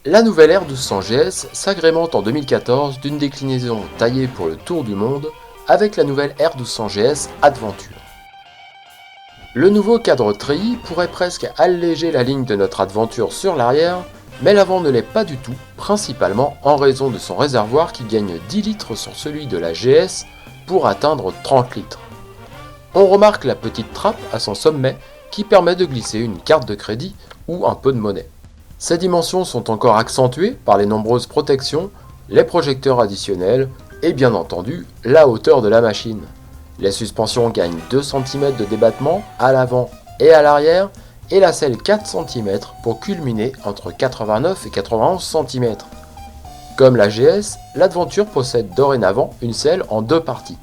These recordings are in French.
La nouvelle R1200 GS s'agrémente en 2014 d'une déclinaison taillée pour le tour du monde avec la nouvelle R1200 GS Adventure. Le nouveau cadre treillis pourrait presque alléger la ligne de notre Adventure sur l'arrière, mais l'avant ne l'est pas du tout, principalement en raison de son réservoir qui gagne 10 litres sur celui de la GS pour atteindre 30 litres. On remarque la petite trappe à son sommet qui permet de glisser une carte de crédit ou un peu de monnaie. Ces dimensions sont encore accentuées par les nombreuses protections, les projecteurs additionnels et bien entendu la hauteur de la machine. Les suspensions gagnent 2 cm de débattement à l'avant et à l'arrière et la selle 4 cm pour culminer entre 89 et 91 cm. Comme la GS, l'Adventure possède dorénavant une selle en 2 parties.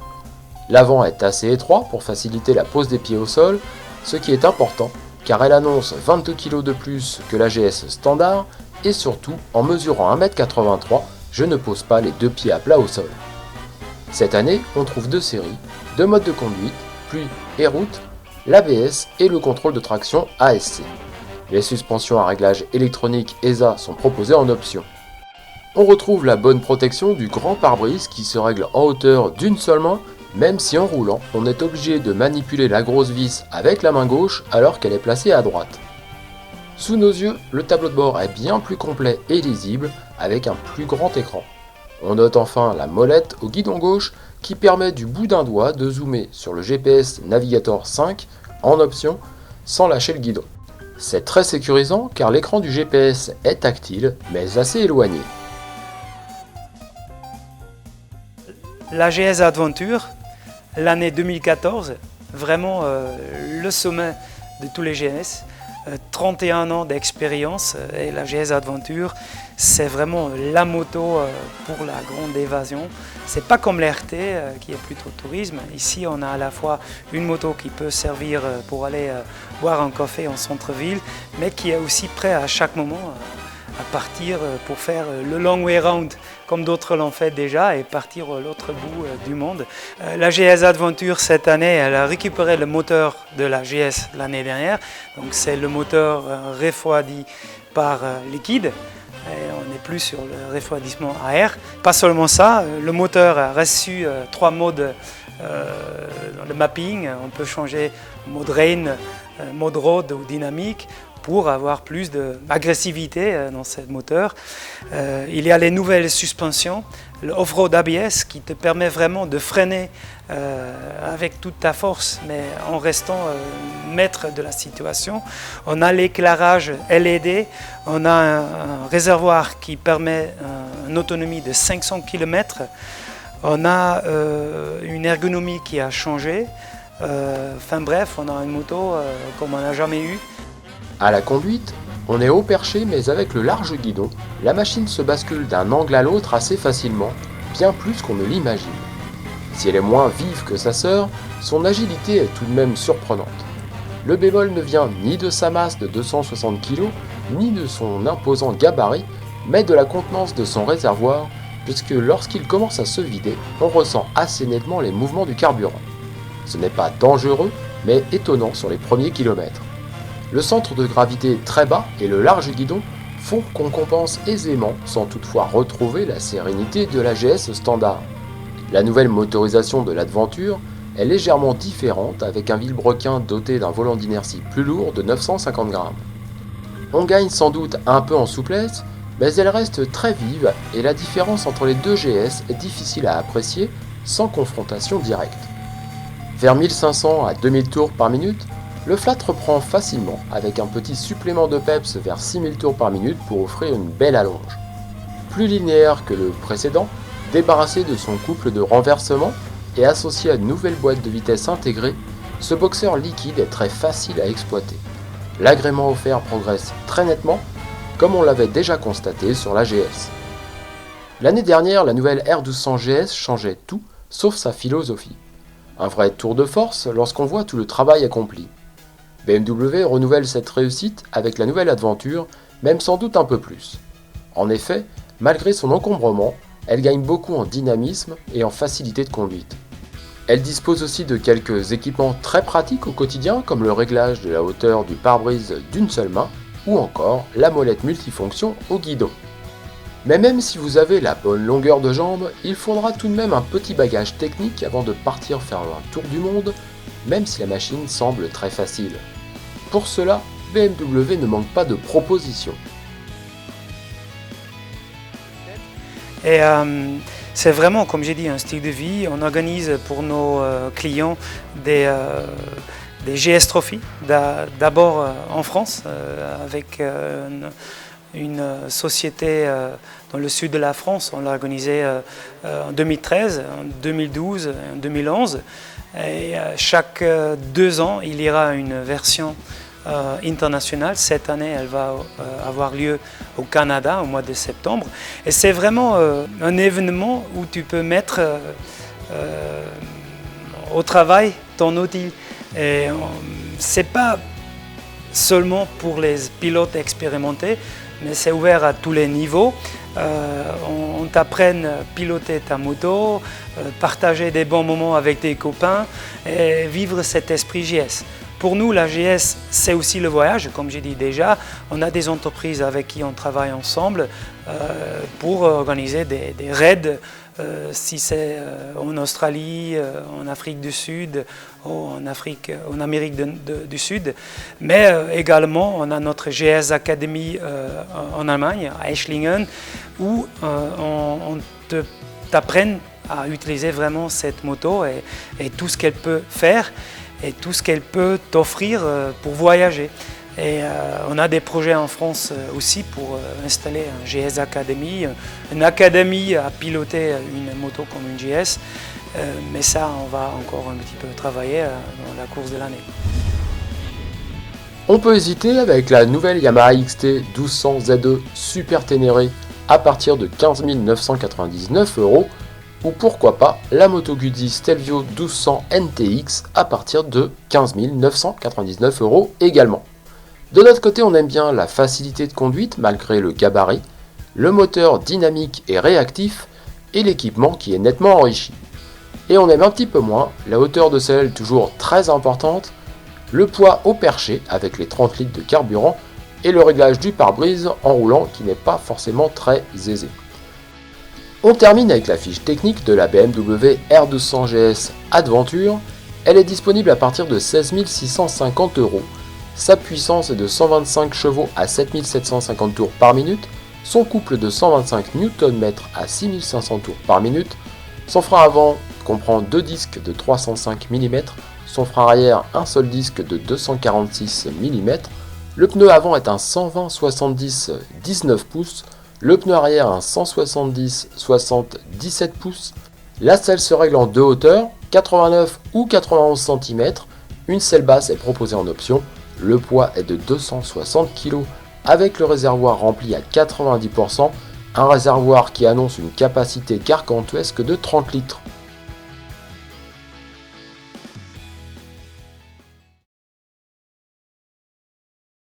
L'avant est assez étroit pour faciliter la pose des pieds au sol, ce qui est important car elle annonce 22 kg de plus que la GS standard et surtout en mesurant 1m83, je ne pose pas les 2 pieds à plat au sol. Cette année, on trouve 2 séries, 2 modes de conduite, pluie et route, l'ABS et le contrôle de traction ASC. Les suspensions à réglage électronique ESA sont proposées en option. On retrouve la bonne protection du grand pare-brise qui se règle en hauteur d'une seule main, même si en roulant, on est obligé de manipuler la grosse vis avec la main gauche alors qu'elle est placée à droite. Sous nos yeux, le tableau de bord est bien plus complet et lisible avec un plus grand écran. On note enfin la molette au guidon gauche qui permet du bout d'un doigt de zoomer sur le GPS Navigator 5 en option sans lâcher le guidon. C'est très sécurisant car l'écran du GPS est tactile mais assez éloigné. La GS Adventure, l'année 2014, vraiment le sommet de tous les GS. 31 ans d'expérience et la GS Adventure, c'est vraiment la moto pour la grande évasion. C'est pas comme l'RT qui est plutôt tourisme. Ici, on a à la fois une moto qui peut servir pour aller boire un café en centre-ville, mais qui est aussi prêt à chaque moment à partir pour faire le long way round comme d'autres l'ont fait déjà et partir à l'autre bout du monde. La GS Adventure cette année, elle a récupéré le moteur de la GS l'année dernière. Donc c'est le moteur refroidi par liquide. Et on n'est plus sur le refroidissement à air. Pas seulement ça, le moteur a reçu 3 modes dans le mapping. On peut changer mode rain, mode road ou dynamique pour avoir plus d'agressivité dans ce moteur. Il y a les nouvelles suspensions, le off-road ABS qui te permet vraiment de freiner avec toute ta force, mais en restant maître de la situation. On a l'éclairage LED, on a un réservoir qui permet une autonomie de 500 km. On a une ergonomie qui a changé. Enfin bref, on a une moto comme on n'a jamais eu. À la conduite, on est haut perché mais avec le large guidon, la machine se bascule d'un angle à l'autre assez facilement, bien plus qu'on ne l'imagine. Si elle est moins vive que sa sœur, son agilité est tout de même surprenante. Le bémol ne vient ni de sa masse de 260 kg, ni de son imposant gabarit, mais de la contenance de son réservoir, puisque lorsqu'il commence à se vider, on ressent assez nettement les mouvements du carburant. Ce n'est pas dangereux, mais étonnant sur les premiers kilomètres. Le centre de gravité très bas et le large guidon font qu'on compense aisément sans toutefois retrouver la sérénité de la GS standard. La nouvelle motorisation de l'Adventure est légèrement différente avec un vilebrequin doté d'un volant d'inertie plus lourd de 950 grammes. On gagne sans doute un peu en souplesse, mais elle reste très vive et la différence entre les deux GS est difficile à apprécier sans confrontation directe. Vers 1500 à 2000 tours par minute, le flat reprend facilement avec un petit supplément de peps vers 6000 tours par minute pour offrir une belle allonge. Plus linéaire que le précédent, débarrassé de son couple de renversement et associé à une nouvelle boîte de vitesse intégrée, ce boxeur liquide est très facile à exploiter. L'agrément offert progresse très nettement, comme on l'avait déjà constaté sur la GS. L'année dernière, la nouvelle R1200 GS changeait tout, sauf sa philosophie. Un vrai tour de force lorsqu'on voit tout le travail accompli. BMW renouvelle cette réussite avec la nouvelle Adventure, même sans doute un peu plus. En effet, malgré son encombrement, elle gagne beaucoup en dynamisme et en facilité de conduite. Elle dispose aussi de quelques équipements très pratiques au quotidien comme le réglage de la hauteur du pare-brise d'une seule main ou encore la molette multifonction au guidon. Mais même si vous avez la bonne longueur de jambe, il faudra tout de même un petit bagage technique avant de partir faire un tour du monde, même si la machine semble très facile. Pour cela, BMW ne manque pas de propositions. Et c'est vraiment, comme j'ai dit, un style de vie. On organise pour nos clients des GS Trophy, d'abord en France, avec une société dans le sud de la France. On l'a organisé en 2013, en 2012, en 2011. Et chaque 2 ans, il y aura une version internationale. Cette année, elle va avoir lieu au Canada au mois de septembre. Et c'est vraiment un événement où tu peux mettre au travail ton outil. Et c'est pas seulement pour les pilotes expérimentés, mais c'est ouvert à tous les niveaux. On t'apprend à piloter ta moto, partager des bons moments avec tes copains et vivre cet esprit GS. Pour nous, la GS, c'est aussi le voyage, comme j'ai dit déjà. On a des entreprises avec qui on travaille ensemble pour organiser des raids, si c'est en Australie, en Afrique du Sud, ou en Amérique du Sud. Mais également, on a notre GS Academy en Allemagne, à Eschlingen, où on t'apprend à utiliser vraiment cette moto et tout ce qu'elle peut faire et tout ce qu'elle peut t'offrir pour voyager. Et on a des projets en France aussi pour installer un GS Academy, une académie à piloter une moto comme une GS. Mais ça, on va encore un petit peu travailler dans la course de l'année. On peut hésiter avec la nouvelle Yamaha XT 1200 ZE Super Ténéré à partir de 15 999 €, ou pourquoi pas la Moto Guzzi Stelvio 1200 NTX à partir de 15 999 € également. De notre côté, on aime bien la facilité de conduite malgré le gabarit, le moteur dynamique et réactif et l'équipement qui est nettement enrichi. Et on aime un petit peu moins la hauteur de selle toujours très importante, le poids au perché avec les 30 litres de carburant et le réglage du pare-brise en roulant qui n'est pas forcément très aisé. On termine avec la fiche technique de la BMW R200 GS Adventure. Elle est disponible à partir de 16 650 €. Sa puissance est de 125 chevaux à 7 750 tours par minute, son couple de 125 Nm à 6 500 tours par minute, son frein avant comprend 2 disques de 305 mm, son frein arrière un seul disque de 246 mm, le pneu avant est un 120/70 19 pouces, le pneu arrière un 170/60 17 pouces, la selle se règle en 2 hauteurs, 89 ou 91 cm, une selle basse est proposée en option, le poids est de 260 kg avec le réservoir rempli à 90%, un réservoir qui annonce une capacité gargantuesque de 30 litres.